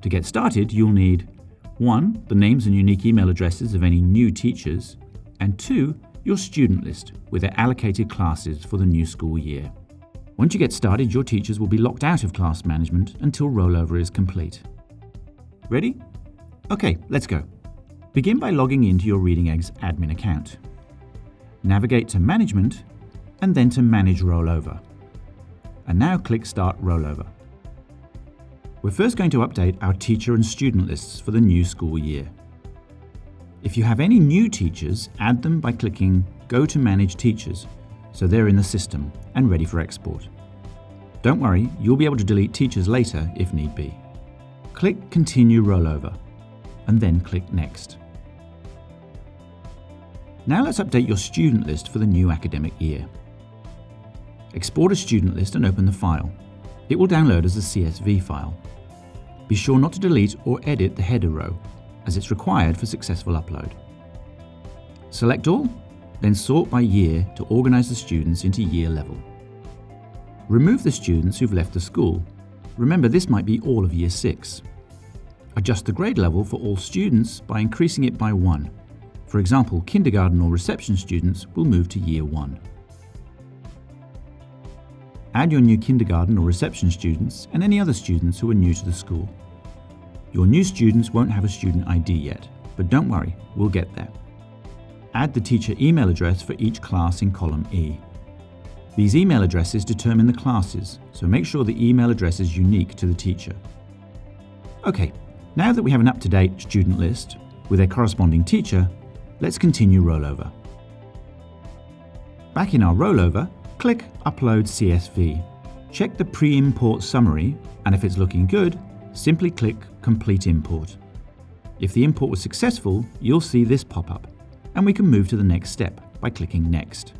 To get started, you'll need 1. The names and unique email addresses of any new teachers, and 2. Your student list with their allocated classes for the new school year. Once you get started, your teachers will be locked out of class management until rollover is complete. Ready? Okay, let's go. Begin by logging into your Reading Eggs admin account. Navigate to Management and then to Manage Rollover. And now click Start Rollover. We're first going to update our teacher and student lists for the new school year. If you have any new teachers, add them by clicking Go to Manage Teachers, so they're in the system and ready for export. Don't worry, you'll be able to delete teachers later if need be. Click Continue Rollover, and then click Next. Now let's update your student list for the new academic year. Export a student list and open the file. It will download as a CSV file. Be sure not to delete or edit the header row, as it's required for successful upload. Select all, then sort by year to organize the students into year level. Remove the students who've left the school. Remember, this might be all of Year 6. Adjust the grade level for all students by increasing it by 1. For example, kindergarten or reception students will move to Year 1. Add your new kindergarten or reception students and any other students who are new to the school. Your new students won't have a student ID yet, but don't worry, we'll get there. Add the teacher email address for each class in column E. These email addresses determine the classes, so make sure the email address is unique to the teacher. Okay, now that we have an up-to-date student list with a corresponding teacher, let's continue rollover. Back in our rollover, click Upload CSV. Check the pre-import summary, and if it's looking good, simply click Complete Import. If the import was successful, you'll see this pop up, and we can move to the next step by clicking Next.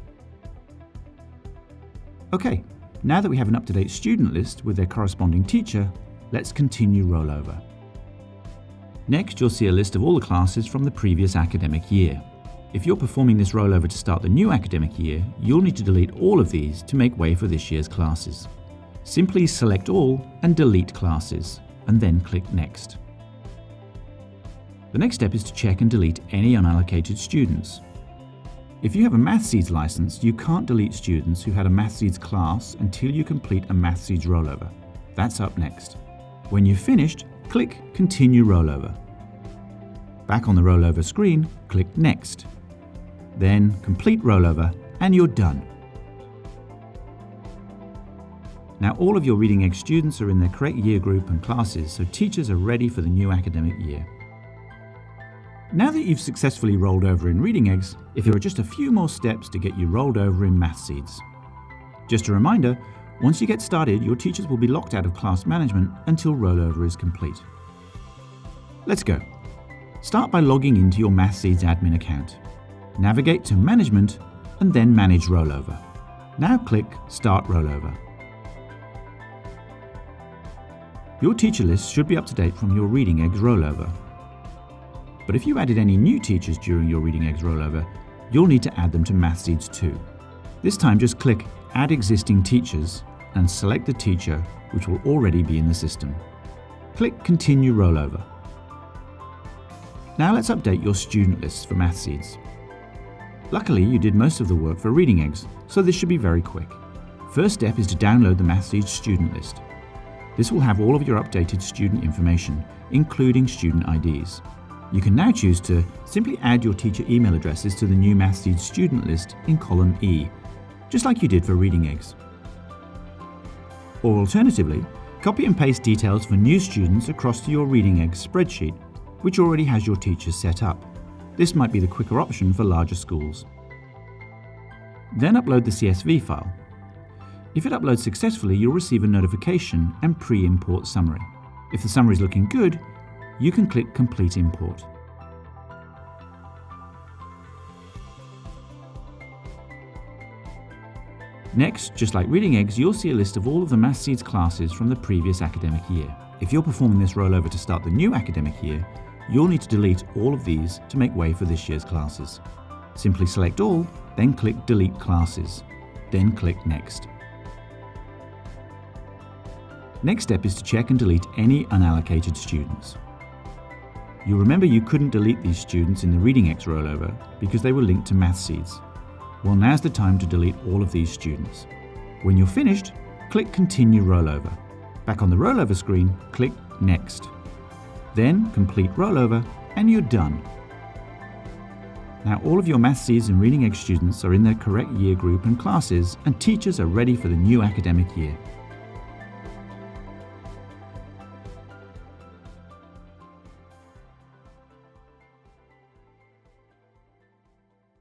Okay, now that we have an up-to-date student list with their corresponding teacher, let's continue rollover. Next, you'll see a list of all the classes from the previous academic year. If you're performing this rollover to start the new academic year, you'll need to delete all of these to make way for this year's classes. Simply select all and delete classes, and then click Next. The next step is to check and delete any unallocated students. If you have a Mathseeds license, you can't delete students who had a Mathseeds class until you complete a Mathseeds rollover. That's up next. When you've finished, click Continue Rollover. Back on the rollover screen, click Next. Then Complete Rollover, and you're done. Now all of your Reading Eggs students are in their correct year group and classes, so teachers are ready for the new academic year. Now that you've successfully rolled over in Reading Eggs, there are just a few more steps to get you rolled over in Mathseeds. Just a reminder, once you get started, your teachers will be locked out of class management until rollover is complete. Let's go. Start by logging into your Mathseeds admin account. Navigate to Management and then Manage Rollover. Now click Start Rollover. Your teacher list should be up to date from your Reading Eggs rollover. But if you added any new teachers during your Reading Eggs rollover, you'll need to add them to Mathseeds too. This time just click Add Existing Teachers and select the teacher which will already be in the system. Click Continue Rollover. Now let's update your student lists for Mathseeds. Luckily, you did most of the work for Reading Eggs, so this should be very quick. First step is to download the Mathseeds student list. This will have all of your updated student information, including student IDs. You can now choose to simply add your teacher email addresses to the new Mathseeds student list in column E, just like you did for Reading Eggs. Or alternatively, copy and paste details for new students across to your Reading Eggs spreadsheet, which already has your teachers set up. This might be the quicker option for larger schools. Then upload the CSV file. If it uploads successfully, you'll receive a notification and pre-import summary. If the summary is looking good, you can click Complete Import. Next, just like Reading Eggs, you'll see a list of all of the Mathseeds classes from the previous academic year. If you're performing this rollover to start the new academic year, you'll need to delete all of these to make way for this year's classes. Simply select all, then click Delete Classes, then click Next. Next step is to check and delete any unallocated students. You'll remember you couldn't delete these students in the Reading Eggs rollover because they were linked to Mathseeds. Well, now's the time to delete all of these students. When you're finished, click Continue Rollover. Back on the rollover screen, click Next. Then complete rollover and you're done. Now all of your Mathseeds and Reading Eggs students are in their correct year group and classes, and teachers are ready for the new academic year.